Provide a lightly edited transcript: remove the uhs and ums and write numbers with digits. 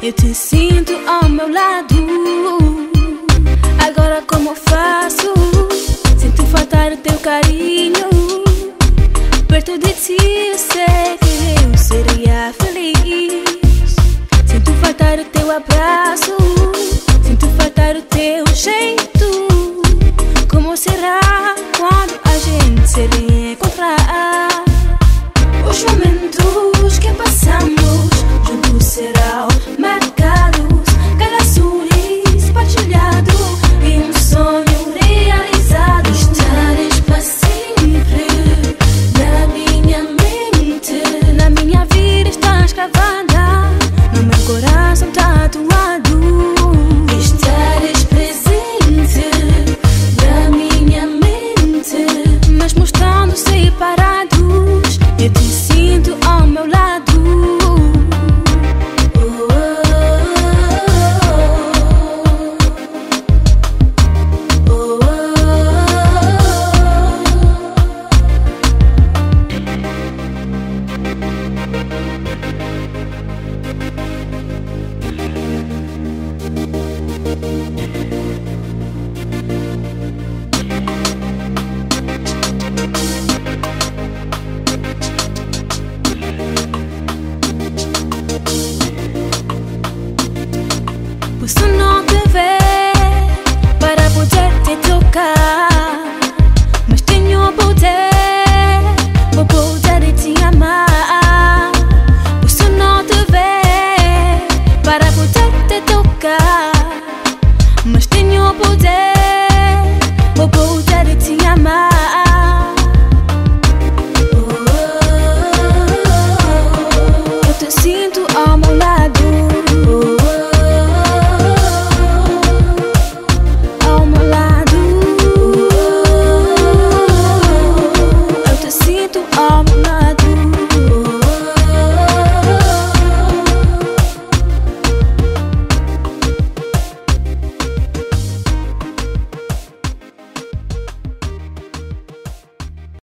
Eu te sinto ao meu lado. Agora como faço? Sinto faltar o teu carinho. Perto de ti eu sei que eu seria feliz. Sinto faltar o teu abraço. Sinto faltar o teu jeito. Como será quando a gente se reencontrar? Os momentos que passamos juntos serão marcados. Cada sorriso partilhado e um sonho realizado. Estares para sempre na minha mente. Na minha vida estás gravada, no meu coração tatuado. Estares presente na minha mente. Mesmo estando separados, eu te sinto ao meu lado. Posso não te ver para poder te tocar, mas tenho o poder, vou poder te amar. Posso não te ver para poder te tocar, mas tenho o poder, vou poder te amar. Eu te sinto ao meu lado.